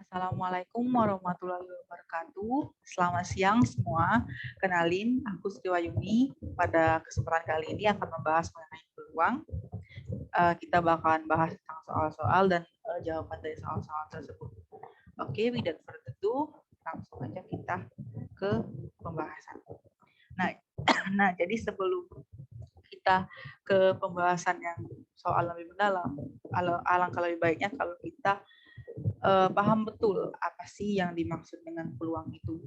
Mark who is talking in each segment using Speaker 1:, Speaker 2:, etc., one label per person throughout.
Speaker 1: Assalamualaikum warahmatullahi wabarakatuh. Selamat siang semua. Kenalin, aku Sri Wayuni. Pada kesempatan kali ini akan membahas mengenai peluang. Kita bakalan bahas tentang soal-soal dan jawaban dari soal-soal tersebut. Oke, without further ado, langsung aja kita ke pembahasan. Nah, jadi sebelum kita ke pembahasan yang soal lebih mendalam, alangkah lebih baiknya kalau kita paham betul apa sih yang dimaksud dengan peluang itu.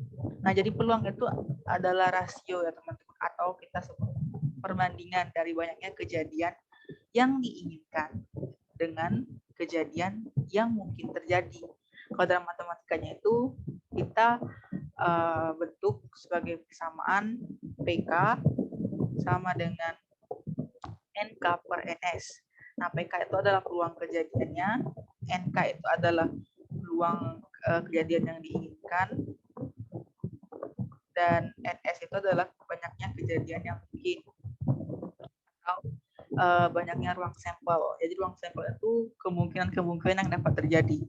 Speaker 1: Nah, jadi peluang itu adalah rasio ya teman-teman, atau kita sebut perbandingan dari banyaknya kejadian yang diinginkan dengan kejadian yang mungkin terjadi. Kalau dalam matematikanya itu kita bentuk sebagai persamaan PK sama dengan NK per NS. Nah, PK itu adalah peluang kejadiannya, NK itu adalah peluang kejadian yang diinginkan, dan NS itu adalah banyaknya kejadian yang mungkin atau banyaknya ruang sampel. Jadi ruang sampel itu kemungkinan-kemungkinan yang dapat terjadi.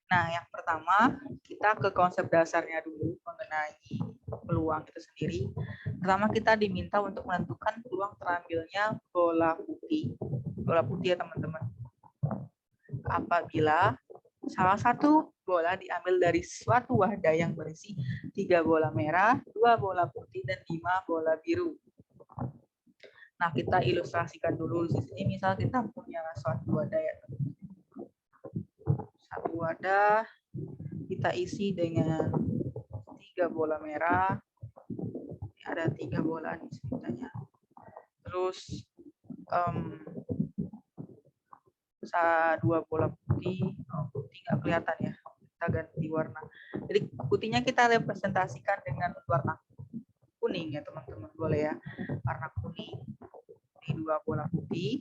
Speaker 1: Nah, yang pertama kita ke konsep dasarnya dulu mengenai peluang itu sendiri. Pertama kita diminta untuk menentukan peluang terambilnya bola putih. Bola putih ya teman-teman. Apabila salah satu bola diambil dari suatu wadah yang berisi 3 bola merah, 2 bola putih, dan 5 bola biru. Nah, kita ilustrasikan dulu di sini. Misal kita punya suatu wadah ya. Satu wadah kita isi dengan 3 bola merah. Ini ada 3 bola nih sebenarnya. Terus 2 bola putih. Putih nggak kelihatan ya. Kita ganti warna. Jadi putihnya kita representasikan dengan warna kuning ya teman-teman, boleh ya, warna kuning di 2 bola putih.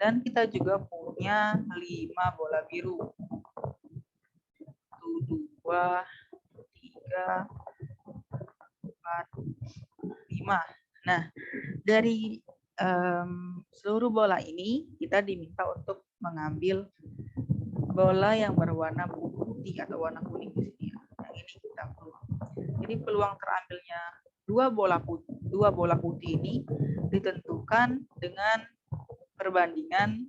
Speaker 1: Dan kita juga punya 5 bola biru. 2, 3, 4, 5. Nah, dari seluruh bola ini kita diminta untuk mengambil bola yang berwarna putih atau warna kuning di sini. Yang ini kita peluang. Jadi peluang terambilnya 2 bola putih ini ditentukan dengan perbandingan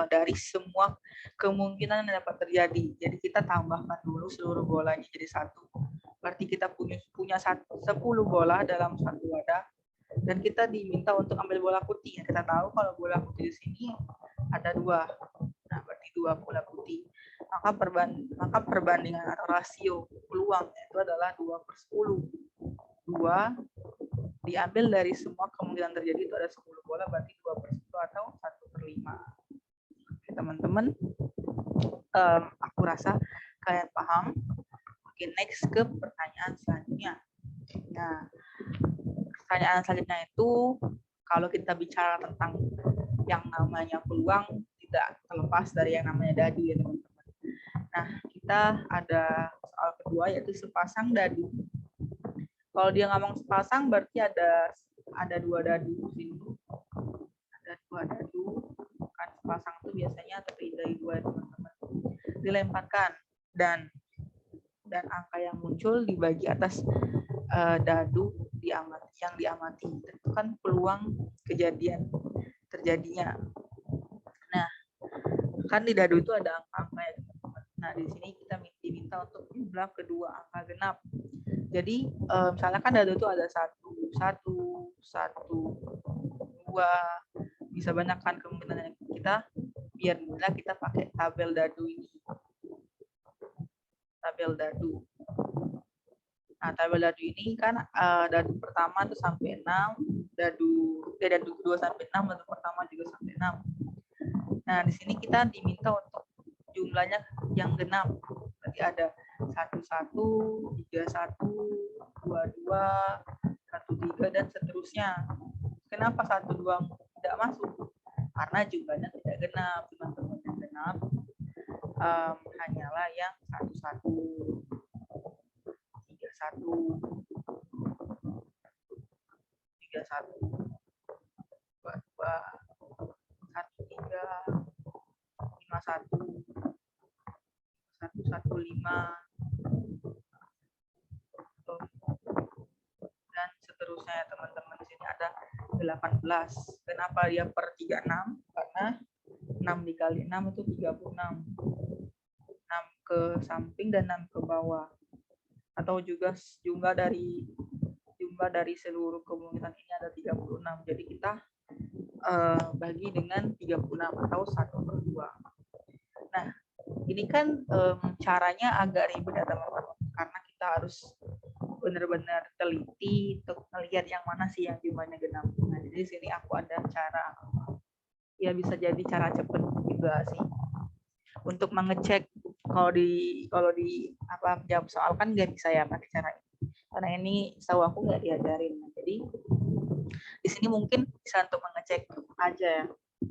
Speaker 1: dari semua kemungkinan yang dapat terjadi. Jadi kita tambahkan dulu seluruh bolanya jadi 1. Berarti kita punya 10 bola dalam satu wadah, dan kita diminta untuk ambil bola putih. Kita tahu kalau bola putih di sini ada 2. Nah, berarti 2 bola putih. Maka perbandingan atau rasio peluang itu adalah 2/10. 2 diambil dari semua kemungkinan terjadi itu ada 10 bola, berarti 2/10 atau 1/5. Oke, teman-teman, aku rasa kalian paham. Oke, next ke pertanyaan selanjutnya. Nah, pertanyaan selanjutnya itu kalau kita bicara tentang yang namanya peluang tidak terlepas dari yang namanya dadu ya teman-teman. Nah, kita ada soal kedua yaitu sepasang dadu. Kalau dia ngomong sepasang berarti ada 2 dadu di sini. Ada 2 dadu. Kan sepasang itu biasanya terdiri dari 2 teman-teman. Dilemparkan dan angka yang muncul dibagi atas dadu yang diamati. Itu kan peluang kejadian terjadinya. Nah, kan di dadu itu ada angka-angka ya. Nah, di sini kita diminta untuk jumlah kedua angka genap. Jadi, misalnya kan dadu itu ada 1, 2, bisa banyak kan kemungkinan kita, biar mudah kita pakai tabel dadu ini. Tabel dadu. Nah, tabel dadu ini kan dadu pertama itu sampai 6, dadu kedua sampai 6, dadu pertama juga sampai 6. Nah, di sini kita diminta untuk jumlahnya yang genap. Berarti ada 11, 31, 22, 13, dan seterusnya. Kenapa 12 tidak masuk? Karena jumlahnya tidak genap, teman-teman. Yang genap hanyalah yang 11, 31, 22, 13, 51, 25, dan seterusnya ya teman-teman. Di sini ada 18. Kenapa dia per 36? Karena 6 dikali 6 itu 36. 6 ke samping dan 6 ke bawah. Atau juga jumlah dari seluruh kemungkinan ini ada 36. Jadi kita bagi dengan 36 atau 1/2. Nah, ini kan caranya agak ribet ya teman-teman, karena kita harus benar-benar teliti untuk melihat yang mana sih yang jumlahnya genap. Nah, jadi di sini aku ada cara, ya bisa jadi cara cepet juga sih, untuk mengecek kalau di jawab soal kan nggak bisa ya pakai cara ini, karena ini setahu aku nggak diajarin. Jadi di sini mungkin bisa untuk mengecek aja ya.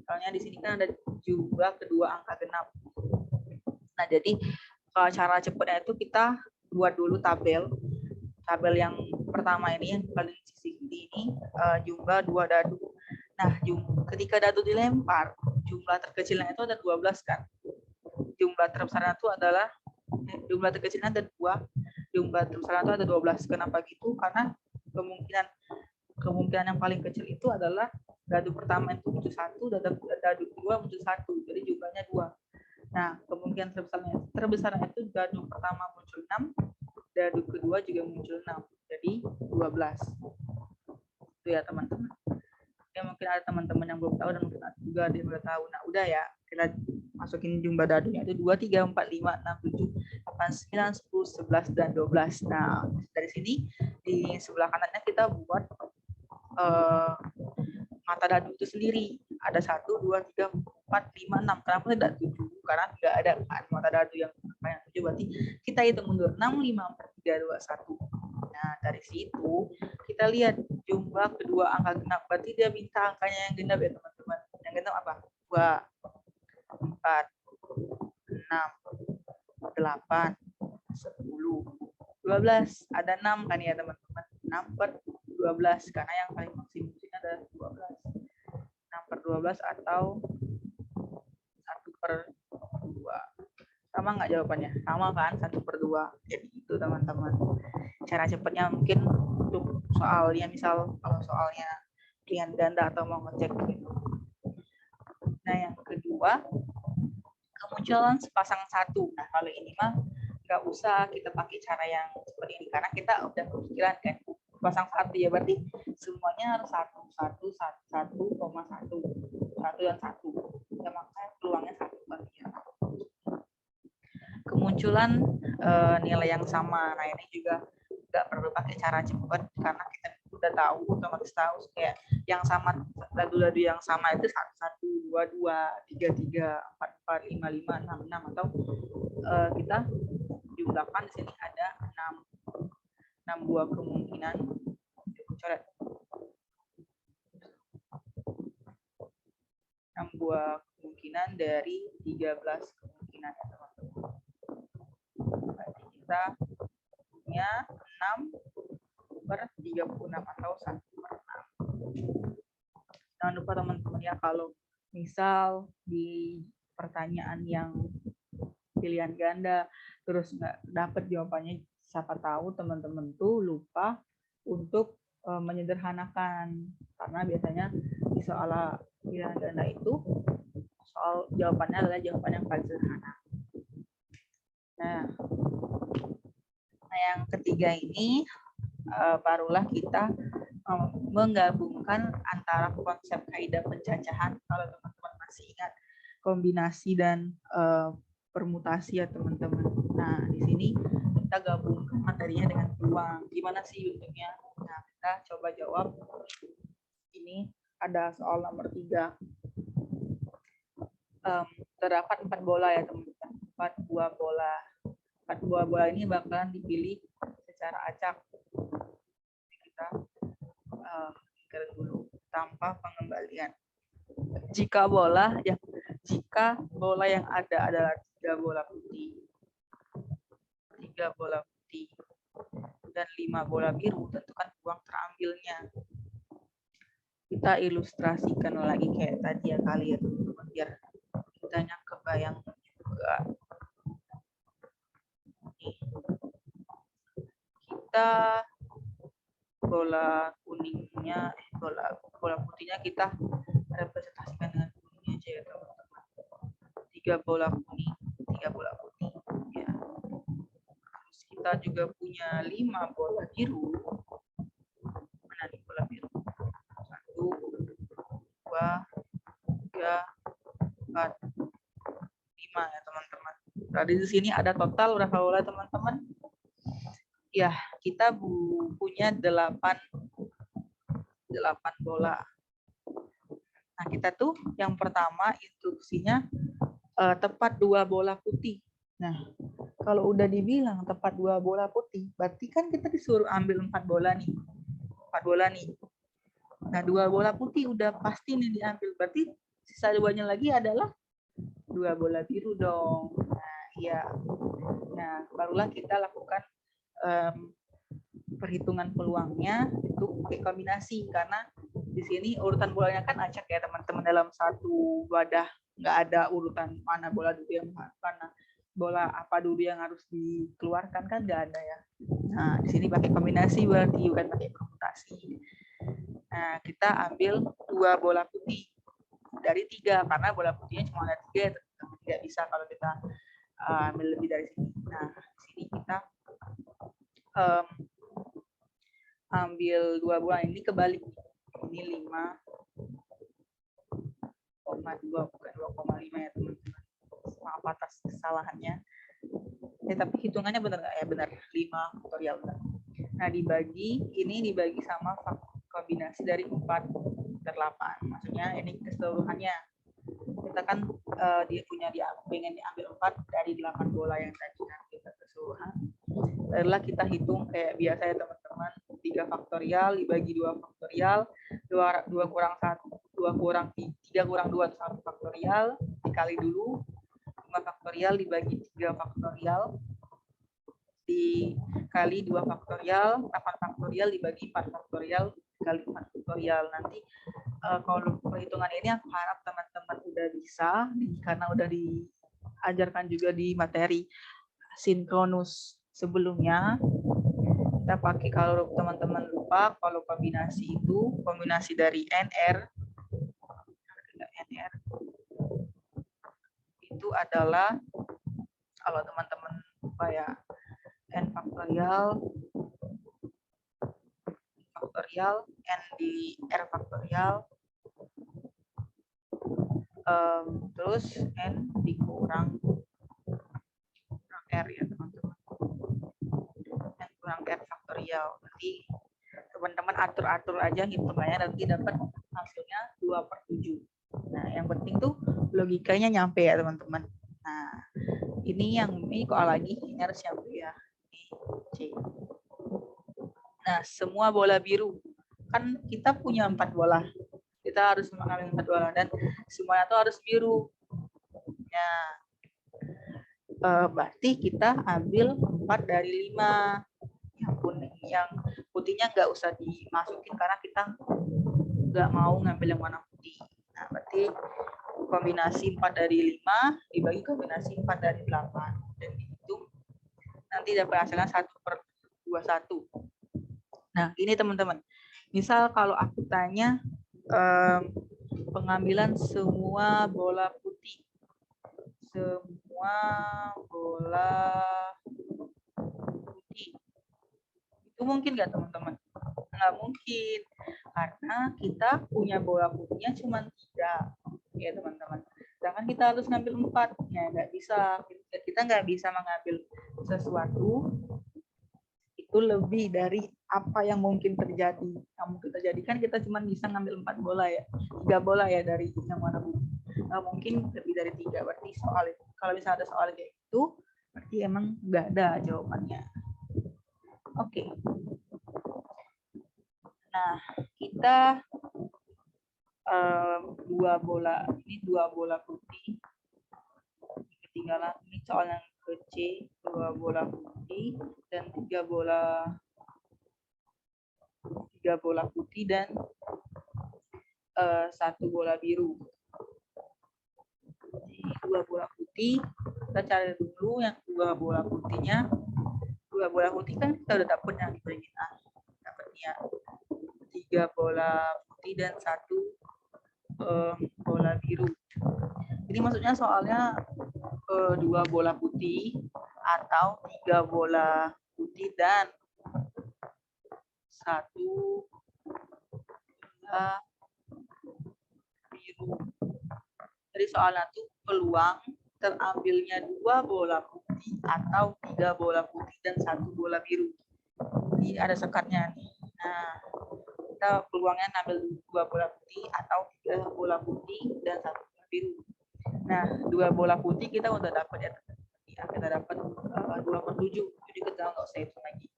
Speaker 1: Soalnya di sini kan ada jumlah kedua angka genap. Nah, jadi kalau cara cepatnya itu kita buat dulu tabel yang pertama ini yang paling sisi kiri ini, jumlah 2 dadu. Nah, ketika dadu dilempar, jumlah terkecilnya itu ada 12 kan. Jumlah terbesarnya itu adalah jumlah terkecilnya ada 2, jumlah terbesarnya itu ada 12. Kenapa gitu? Karena kemungkinan yang paling kecil itu adalah dadu pertama itu muncul 1, dadu kedua muncul 1. Jadi jumlahnya 2. Nah, kemungkinan terbesarnya itu dadu pertama muncul 6, dadu kedua juga muncul 6. Jadi 12. Itu ya teman-teman. Ya, mungkin ada teman-teman yang belum tahu dan mungkin juga ada yang udah tahu. Nah, udah ya, kita masukin jumlah dadunya itu 2, 3, 4, 5, 6, 7, 8, 9, 10, 11, dan 12. Nah, dari sini di sebelah kanannya kita buat mata dadu itu sendiri. Ada 1, 2, 3, 4, 5, 6. Kenapa tidak 7? Karena nggak ada mata dadu yang 7. Berarti kita hitung mundur 6, 5, 4, 3, 2, 1. Nah, dari situ kita lihat jumlah kedua angka genap. Berarti dia minta angkanya yang genap ya teman-teman. Yang genap apa? 2, 4, 6, 8, 10, 12. Ada 6 kan ya teman-teman. 6/12 karena yang paling maksimum ada 12. 6/12 atau 1/2. Sama nggak jawabannya? Sama kan, 1/2. Jadi itu teman-teman. Cara cepatnya mungkin untuk soalnya, misal kalau soalnya pilihan ganda atau mau ngecek gitu. Nah, yang kedua, kemunculan sepasang 1. Nah, kalau ini mah nggak usah kita pakai cara yang seperti ini karena kita udah kepikiran kan pasang 1 ya, berarti semuanya harus 1, 1, 1, 1,1, 1 dan 1. Ya, makanya peluangnya 1 berarti ya. Kemunculan nilai yang sama. Nah, ini juga nggak perlu pakai cara cepat karena kita udah tahu, otomatis tahu kayak yang sama, dadu-dadu yang sama itu 1, 2, 2, 3, 3, 4, 4, 5, 5, 6, 6, atau kita jumlahkan di sini ada 6 buah kemungkinan. Coret 6 buah kemungkinan dari 13 kemungkinan ya teman-teman. Berarti kita punya 6/36 atau 1/6. Jangan lupa teman-teman ya, kalau misal di pertanyaan yang pilihan ganda terus nggak dapat jawabannya, siapa tahu teman-teman tuh lupa untuk menyederhanakan, karena biasanya di soal pilihan ganda itu soal jawabannya adalah jawaban yang paling sederhana. Nah, yang ketiga ini barulah kita menggabungkan antara konsep kaidah pencacahan. Kalau teman-teman masih ingat kombinasi dan permutasi ya teman-teman. Nah, di sini kita gabungkan materinya dengan peluang. Gimana sih bentuknya? Nah, kita coba jawab. Ini ada soal nomor 3. Terdapat 4 bola ya teman-teman. 4 buah bola. 4 buah bola ini bakalan dipilih secara acak. Kita dulu tanpa pengembalian. Jika bola yang ada adalah 3 bola putih, 3 bola putih, dan 5 bola biru, tentukan peluang terambilnya. Kita ilustrasikan lagi kayak tadi ya kali ya teman-teman, biar kitanya kebayang juga. kita bola kuningnya, bola putihnya kita representasikan dengan kuningnya aja ya teman-teman. 3 bola kuning, 3 bola putih. Ya. Terus kita juga punya 5 bola biru. Mana nih bola biru? 1, 2, 3, 4, 5 ya teman-teman. Tadi di sini ada total berapa bola teman-teman? Ya, kita punya 8 bola. Nah, kita tuh yang pertama instruksinya tepat 2 bola putih. Nah, kalau udah dibilang tepat 2 bola putih, berarti kan kita disuruh ambil 4 bola nih. 4 bola nih. Nah, 2 bola putih udah pasti nih diambil. Berarti sisa 2-nya lagi adalah 2 bola biru dong. Nah, iya. Nah, barulah kita lakukan perhitungan peluangnya itu pakai kombinasi, karena di sini urutan bolanya kan acak ya teman-teman, dalam satu wadah nggak ada urutan mana bola dulu yang mana bola apa dulu yang harus dikeluarkan, kan nggak ada ya. Nah, di sini pakai kombinasi berarti bukan pakai permutasi. Nah, kita ambil 2 bola putih dari 3 karena bola putihnya cuma ada 3, tidak bisa kalau kita ambil lebih dari sini. Nah, di sini kita ambil 2 bola ini kebalik. Ini 5,2 bukan 2,5 ya teman-teman. Maaf atas kesalahannya. Ya, tapi hitungannya benar nggak ya? Benar. 5 faktorial benar. Nah, dibagi sama kombinasi dari 4 per 8. Maksudnya ini keseluruhannya. Kita kan pengen diambil 4 dari 8 bola yang tadi kan kita keseluruhan. Barulah kita hitung kayak biasa ya teman-teman, 3 faktorial dibagi 2 faktorial, 3 kurang 2 1 faktorial dikali dulu, 5 faktorial dibagi 3 faktorial dikali 2 faktorial, 8 faktorial dibagi 4 faktorial dikali 4 faktorial. Nanti kalau perhitungan ini aku harap teman-teman udah bisa, karena udah diajarkan juga di materi sinkronus sebelumnya. Kita pakai, kalau teman-teman lupa, kalau kombinasi itu kombinasi dari NR itu adalah, kalau teman-teman lupa ya, N faktorial, N di R faktorial, terus N dikurang R ya teman-teman. N kurang R faktorial. Nanti teman-teman atur-atur aja hitungannya, nanti dapat hasilnya 2/7. Nah, yang penting tuh logikanya nyampe ya teman-teman. Nah, ini kok lagi ini harus nyampe ya. Ini C. Nah, semua bola biru. Kan kita punya 4 bola. Kita harus mengambil 4 bola dan semuanya tuh harus biru. Nah, berarti kita ambil 4 dari 5. Yang putihnya nggak usah dimasukin karena kita nggak mau ngambil yang warna putih. Nah, berarti kombinasi 4 dari 5 dibagi kombinasi 4 dari 8 dan dihitung, nanti dapat hasilnya 1/21. Nah, ini teman-teman, misal kalau aku tanya pengambilan semua bola putih, itu mungkin nggak teman-teman? Nggak mungkin, karena kita punya bola putihnya cuma 3 ya teman-teman. Sedangkan kita harus ngambil 4, ya nggak bisa. Kita nggak bisa mengambil sesuatu itu lebih dari apa yang mungkin terjadi. Yang mungkin terjadi kan kita cuma bisa ngambil 4 bola ya, 3 bola ya dari yang warna putih. Nggak mungkin lebih dari 3. Berarti soal itu, kalau misalnya ada soal kayak itu, berarti emang nggak ada jawabannya. Oke. Nah, kita 2 bola putih. Ketinggalan ini soal yang ke C, 2 bola putih dan 3 bola putih dan 1 bola biru. Jadi 2 bola putih, kita cari dulu yang 2 bola putihnya 2 bola putih kan kita udah dapet yang dibagi A. Dapatnya 3 bola putih dan 1 bola biru. Ini maksudnya soalnya 2 bola putih atau 3 bola putih dan 1 bola biru. Jadi soalnya tuh peluang terambilnya 2 bola putih atau 3 bola putih dan 1 bola biru. Jadi ada sekatnya nih. Nah, kita peluangnya ngambil 2 bola putih atau 3 bola putih dan 1 bola biru. Nah, 2 bola putih kita udah dapat ya. Kita dapat 2/7. Jadi kita nggak usah hitung lagi.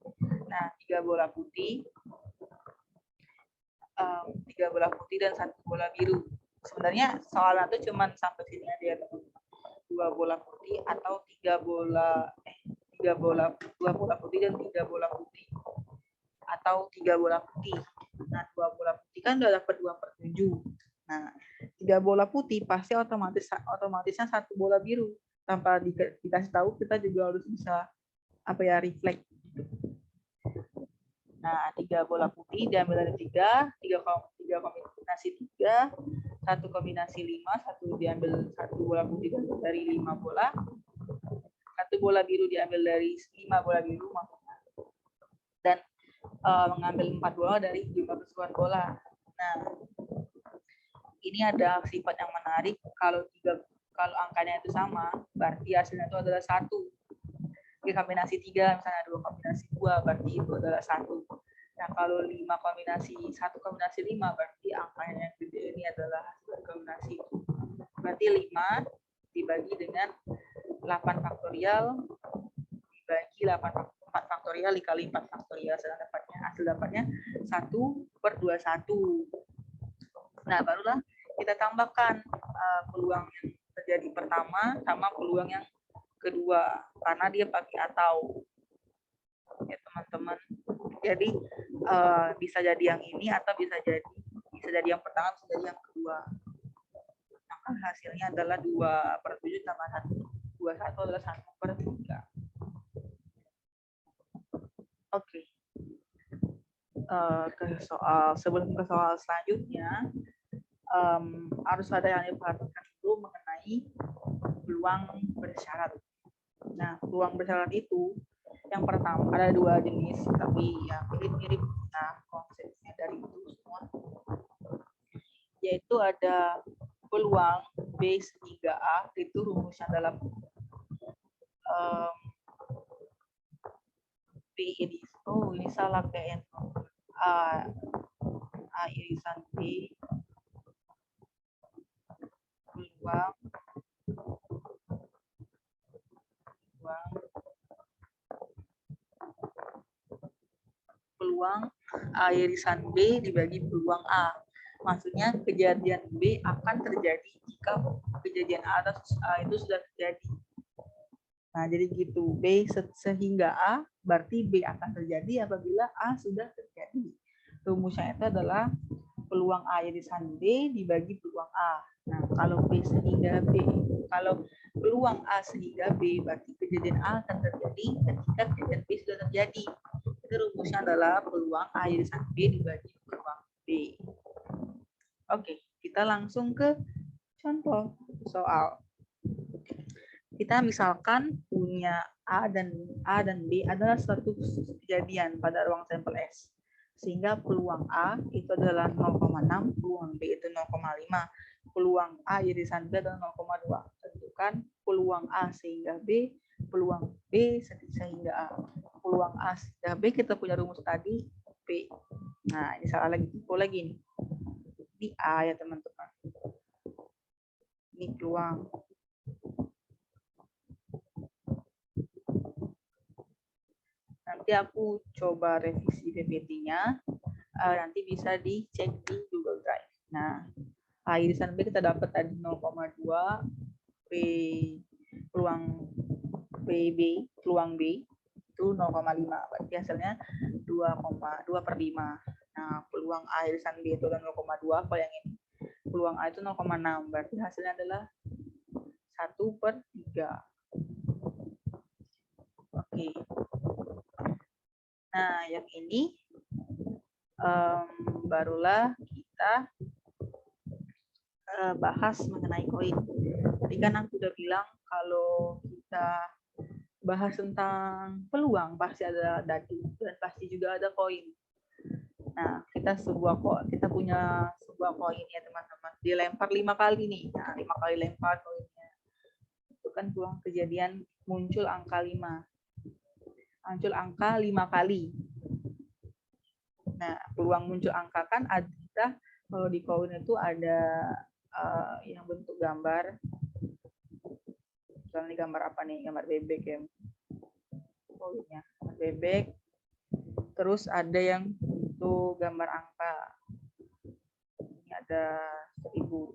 Speaker 1: Nah, 3 bola putih, 3 bola putih dan 1 bola biru. Sebenarnya soalnya tuh cuman sampai sini aja ya, 2 bola putih atau 3 bola 2 bola putih dan 3 bola putih atau 3 bola putih. Nah, 2 bola putih kan udah dapat 2/7. Nah, 3 bola putih pasti otomatisnya 1 bola biru. Tanpa dikasih tahu kita juga harus bisa refleks. Nah, 3 bola putih diambil dari 3 kombinasi 3, 1 kombinasi 5, 1 diambil 1 bola putih dari 5 bola, 1 bola biru diambil dari 5 bola biru dan mengambil 4 bola dari jumlah keseluruhan bola. Nah, ini ada sifat yang menarik. Kalau angkanya itu sama, berarti hasilnya itu adalah 1. Kombinasi 3, misalnya 2 kombinasi 2, berarti itu adalah 1. Nah, kalau 1 kombinasi 5, berarti angkanya yang gede ini adalah hasil kombinasi. Berarti 5 dibagi dengan 8 faktorial dibagi 4 faktorial dikali 4 faktorial, hasil dapatnya 1/21. Nah, barulah kita tambahkan peluang yang terjadi pertama sama peluang yang kedua, karena dia pakai atau ya teman-teman. Jadi bisa jadi yang ini atau bisa jadi yang pertama, bisa jadi yang kedua. Maka hasilnya adalah 2/7 tambah 1 adalah 1/3. Oke. Sebelum ke soal selanjutnya, harus ada yang diperhatikan dulu mengenai peluang bersyarat. Nah, peluang bersyarat itu yang pertama ada 2 jenis, tapi ya mirip-mirip. Nah, konsepnya dari itu semua, yaitu ada peluang B sehingga A, itu rumusnya dalam B ini. Oh, ini salah kayak A irisan B peluang A irisan B dibagi peluang A. Maksudnya kejadian B akan terjadi jika kejadian A itu sudah terjadi. Nah, jadi gitu. B sehingga A berarti B akan terjadi apabila A sudah terjadi. Rumusnya itu adalah peluang A irisan B dibagi peluang A. Nah, kalau B sehingga B, kalau peluang A sehingga B berarti kejadian A akan terjadi ketika kejadian B sudah terjadi. Itu rumusnya adalah peluang A irisan B dibagi peluang B. Oke, kita langsung ke contoh soal. Kita misalkan punya A dan B adalah suatu kejadian pada ruang sampel S. Sehingga peluang A itu adalah 0,6, peluang B itu 0,5, peluang A irisan B adalah 0,2. Tentukan peluang A sehingga B, peluang B sehingga A. Peluang A sehingga B kita punya rumus tadi, B. Nah, ini salah lagi, lagi nih. Ini A ya teman-teman. Ini peluang. Nanti aku coba revisi PPT-nya, nanti bisa dicek di Google Drive. Nah, A irisan B kita dapat tadi 0,2, B peluang peluang B itu 0,5, berarti hasilnya 2,2/5. Nah, peluang A irisan B itu 0,2, kalau yang ini peluang A itu 0,6, berarti hasilnya adalah 1/3. Oke. Nah, yang ini barulah kita bahas mengenai koin. Tadi kan aku udah bilang kalau kita bahas tentang peluang pasti ada dadu dan pasti juga ada koin. Nah, kita punya sebuah koin ya teman-teman. Dilempar 5 kali nih. Nah, 5 kali lempar koinnya. Itu kan peluang kejadian muncul angka 5. Muncul angka 5 kali. Nah, peluang muncul angka kan ada kalau di koin itu ada yang bentuk gambar. Misalnya gambar apa nih? Gambar bebek ya. Koinnya gambar bebek. Terus ada yang bentuk gambar angka. Ini ada 1000.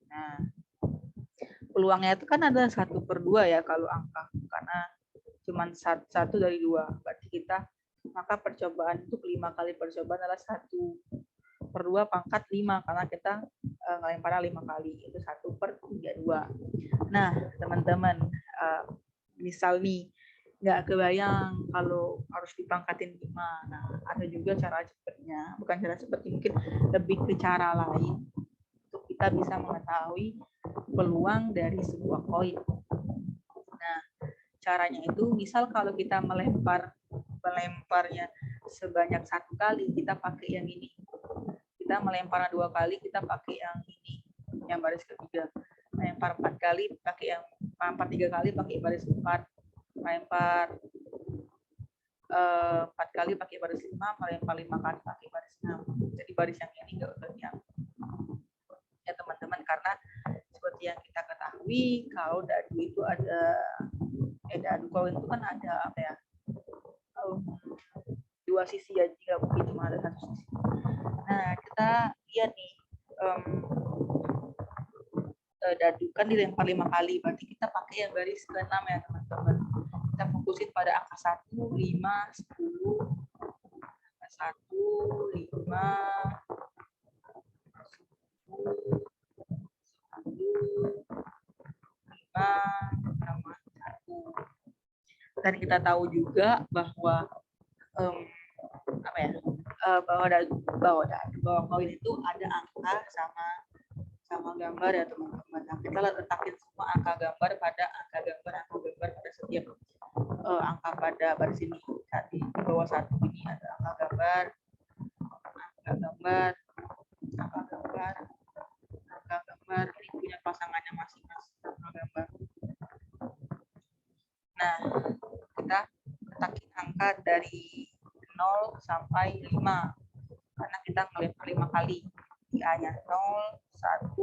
Speaker 1: Nah, peluangnya itu kan ada 1/2 ya kalau angka, karena cuma satu dari 2. Berarti maka percobaan itu 5 kali percobaan adalah 1/2 pangkat 5 karena kita ngelempar 5 kali, itu 1/32. Nah, teman-teman, misal nih nggak kebayang kalau harus dipangkatin 5. Nah, ada juga cara cepatnya, bukan cara cepat, mungkin lebih ke cara lain untuk kita bisa mengetahui peluang dari sebuah koin. Nah, caranya itu misal kalau kita melemparnya sebanyak 1 kali, kita pakai yang ini. Kita melempar 2 kali, kita pakai yang ini, yang baris ketiga. Melempar 4 kali, pakai yang 3 kali pakai baris 4. Melempar 4 kali pakai baris 5, melempar 5 kali pakai baris 6. Jadi baris yang ini enggak usah yang ya teman-teman, karena seperti yang kita ketahui kalau dadu itu ada dadu koin itu kan ada apa ya, 2 sisi ya, jika mungkin cuma ada 1 sisi. Nah, kita lihat nih, dadu kan dilempar 5 kali, berarti kita pakai yang baris ke-6 ya teman-teman. Kita fokusin pada angka 1, 5, 10, 1, 5, sama 1. Dan kita tahu juga bahwa bahwa koin itu ada angka sama gambar ya teman-teman. Nah, kita letakin semua angka gambar pada setiap angka pada baris ini. Di bawah 1 ini ada angka gambar, ini punya pasangannya masing-masing angka gambar. Nah, kita letakin angka dari 0 sampai 5 karena kita ngelempar 5 kali. Di A-nya 0, 1,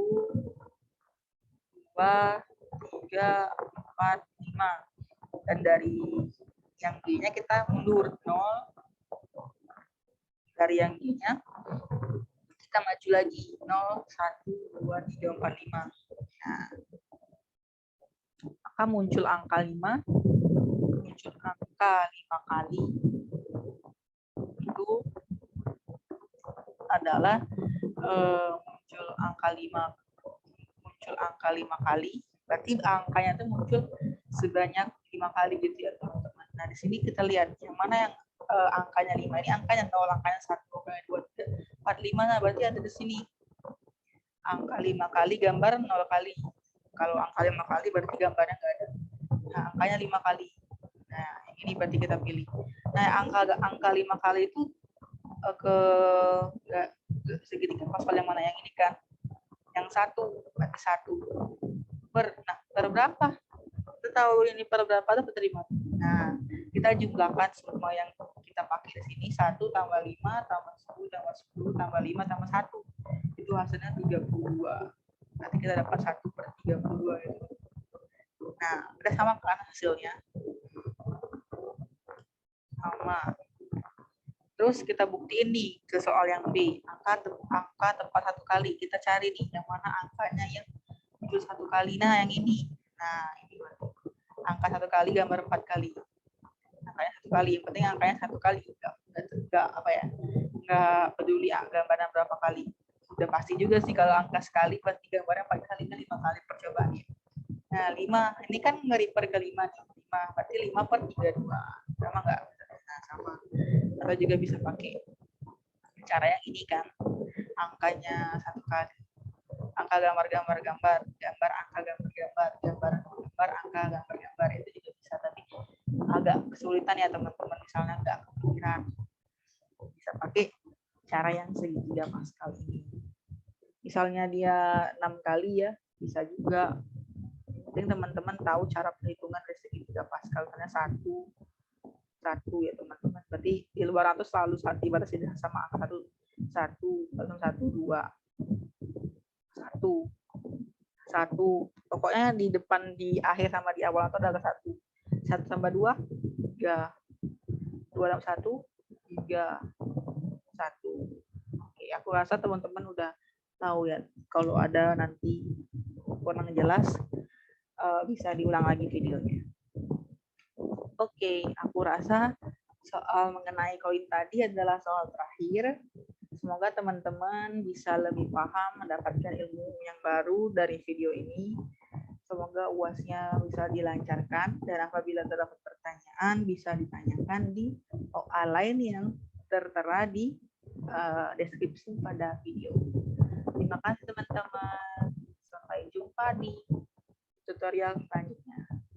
Speaker 1: 2, 3, 4, 5. Dan dari yang G-nya kita mundur 0. Dari yang G-nya kita maju lagi 0, 1, 2, 3, 4, 5. Nah, maka muncul angka 5. Muncul angka 5 kali. Itu adalah muncul angka 5 kali, berarti angkanya itu muncul sebanyak 5 kali gitu ya teman-teman. Nah, di sini kita lihat yang mana yang angkanya 5, ini angkanya 0, angkanya 1, angkanya 2, 3, 4, 5. Nah, berarti ada di sini angka 5 kali, gambar 0 kali. Kalau angka 5 kali berarti gambarnya nggak ada. Nah, angkanya 5 kali. Nah, ini berarti kita pilih. Nah, angka 5 kali itu ke segitiga pasal yang mana, yang ini kan, yang 1 berarti 1 per berapa, kita tahu ini per berapa itu per 5. Nah, kita jumlahkan semua yang kita pakai di sini, 1 tambah 5 tambah 10 tambah 10 tambah 5 tambah 1, itu hasilnya 32. Nanti kita dapat 1/32 itu. Nah, udah sama kan hasilnya, sama. Terus kita buktiin nih ke soal yang B, angka tepat 1 kali. Kita cari nih yang mana angkanya yang muncul 1 kali. Nah, yang ini. Nah, ini angka 1 kali gambar 4 kali. Angkanya 1 kali. Yang penting angkanya 1 kali. Enggak peduli gambarnya berapa kali. Udah pasti juga sih kalau angka sekali pasti gambarnya 4 kali, 5 kali percobaannya. Nah, 5 ini kan nge-refer ke 5 nih. 5 berarti 5/32. Sama enggak? Nah, Atau juga bisa pakai cara yang ini kan, angkanya 1 kali, angka gambar angka gambar angka gambar itu juga bisa, tapi agak kesulitan ya teman-teman, misalnya nggak kepikiran, bisa pakai cara yang segitiga Pascal ini. Misalnya dia 6 kali ya, bisa juga. Penting teman-teman tahu cara perhitungan dari segitiga Pascal, karena satu ya teman-teman. Berarti di luar 100 selalu dibatasi sama angka 1. Pokoknya di depan, di akhir sama di awal itu ada 1. 1 tambah 2, 3. 2 tambah 1, 3. 1. Oke, aku rasa teman-teman udah tahu ya. Kalau ada nanti kurang jelas, bisa diulang lagi videonya. Oke, aku rasa soal mengenai koin tadi adalah soal terakhir. Semoga teman-teman bisa lebih paham, mendapatkan ilmu yang baru dari video ini. Semoga UAS-nya bisa dilancarkan, dan apabila terdapat pertanyaan bisa ditanyakan di OA lain yang tertera di deskripsi pada video. Terima kasih teman-teman. Sampai jumpa di tutorial selanjutnya.